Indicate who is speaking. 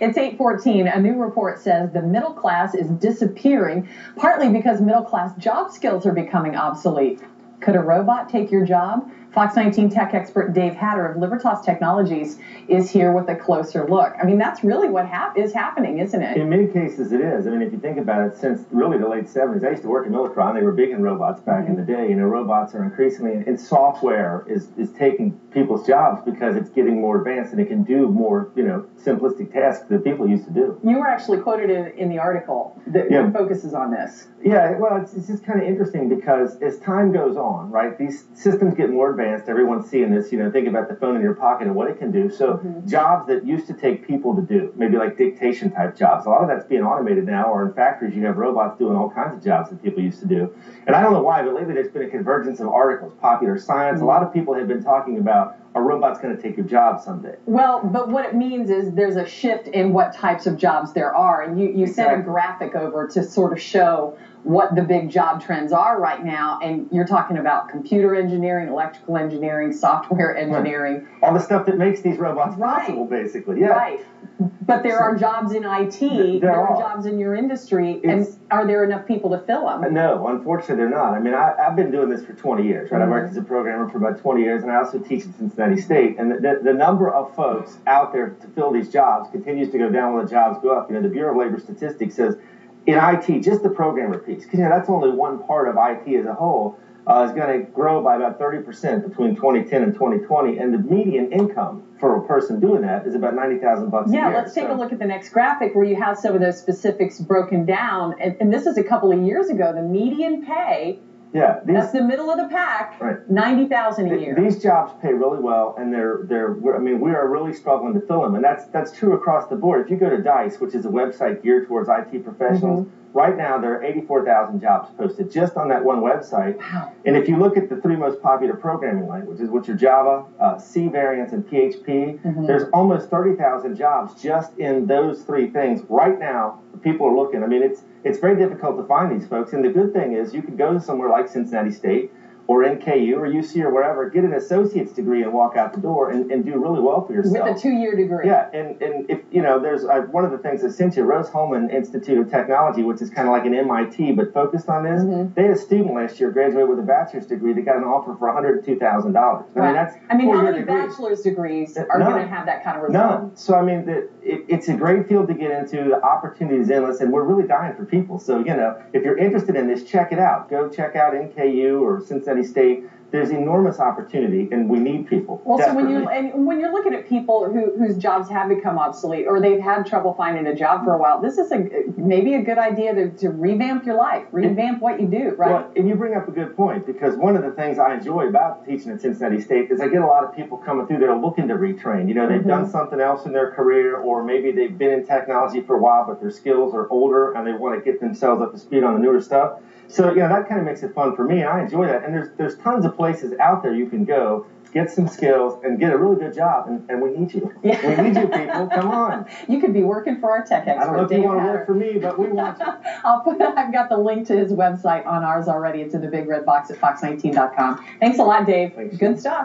Speaker 1: It's 8:14. A new report says the middle class is disappearing, partly because middle class job skills are becoming obsolete. Could a robot take your job? Fox19 tech expert Dave Hatter of Libertas Technologies is here with a closer look. I mean, that's really what is happening, isn't it?
Speaker 2: In many cases, it is. I mean, if you think about it, since really the late 70s, I used to work in Millicron. They were big in robots back in the day. You know, robots are increasingly, and software is taking people's jobs because it's getting more advanced and it can do more, you know, simplistic tasks that people used to do.
Speaker 1: You were actually quoted in the article that focuses on this.
Speaker 2: Yeah, well, it's just kind of interesting because as time goes on, right, these systems get more advanced. Everyone's seeing this, you know, think about the phone in your pocket and what it can do. So jobs that used to take people to do, maybe like dictation type jobs, a lot of that's being automated now, or in factories you have robots doing all kinds of jobs that people used to do. And I don't know why, but lately there's been a convergence of articles, popular science. A lot of people have been talking about, are robots going to take your job someday?
Speaker 1: Well, but what it means is there's a shift in what types of jobs there are. And you sent a graphic over to sort of show what the big job trends are right now. And you're talking about computer engineering, electrical engineering, software engineering.
Speaker 2: All the stuff that makes these robots possible, basically. Yeah.
Speaker 1: Right. But there are jobs in IT, there are jobs in your industry, and are there enough people to fill them?
Speaker 2: No, unfortunately they're not. I mean, I've been doing this for 20 years, right? I worked as a programmer for about 20 years, and I also teach at Cincinnati State. And the number of folks out there to fill these jobs continues to go down while the jobs go up. You know, the Bureau of Labor Statistics says in IT, just the programmer piece, because, you know, that's only one part of IT as a whole, is going to grow by about 30% between 2010 and 2020, and the median income for a person doing that is about $90,000 a year.
Speaker 1: Yeah, let's take a look at the next graphic where you have some of those specifics broken down, and this is a couple of years ago. The median pay, that's the middle of the pack, $90,000 a year.
Speaker 2: These jobs pay really well, and I mean, we are really struggling to fill them, and that's true across the board. If you go to DICE, which is a website geared towards IT professionals, right now there are 84,000 jobs posted just on that one website.
Speaker 1: Wow.
Speaker 2: And if you look at the three most popular programming languages, which are Java, C variants, and PHP, there's almost 30,000 jobs just in those three things. Right now, people are looking. I mean, it's very difficult to find these folks. And the good thing is you can go to somewhere like Cincinnati State or NKU or UC or wherever, get an associate's degree and walk out the door and do really well for yourself.
Speaker 1: With a 2-year degree.
Speaker 2: Yeah, and if, you know, there's one of the things that sent you, Rose-Hulman Institute of Technology, which is kind of like an MIT, but focused on this, they had a student last year graduate with a bachelor's degree that got an offer for $102,000.
Speaker 1: I mean, how many bachelor's degrees are going to have that kind of result?
Speaker 2: None. So, I mean, it's a great field to get into. The opportunity is endless, and we're really dying for people. So, you know, if you're interested in this, check it out. Go check out NKU or Cincinnati State. There's enormous opportunity, and we need people.
Speaker 1: Well, so when you're looking at people whose jobs have become obsolete or they've had trouble finding a job for a while, this is maybe a good idea to revamp your life, revamp what you do, right?
Speaker 2: Well, and you bring up a good point, because one of the things I enjoy about teaching at Cincinnati State is I get a lot of people coming through that are looking to retrain. You know, they've done something else in their career, or maybe they've been in technology for a while, but their skills are older and they want to get themselves up to speed on the newer stuff. So, you know, that kind of makes it fun for me, and I enjoy that. And there's tons of places out there you can go, get some skills, and get a really good job, and we need you. We need you, people. Come on.
Speaker 1: You could be working for our tech expert.
Speaker 2: I don't know if you want to work for me, but we want you.
Speaker 1: I've got the link to his website on ours already. It's in the big red box at fox19.com. Thanks a lot, Dave.
Speaker 2: Thanks.
Speaker 1: Good stuff.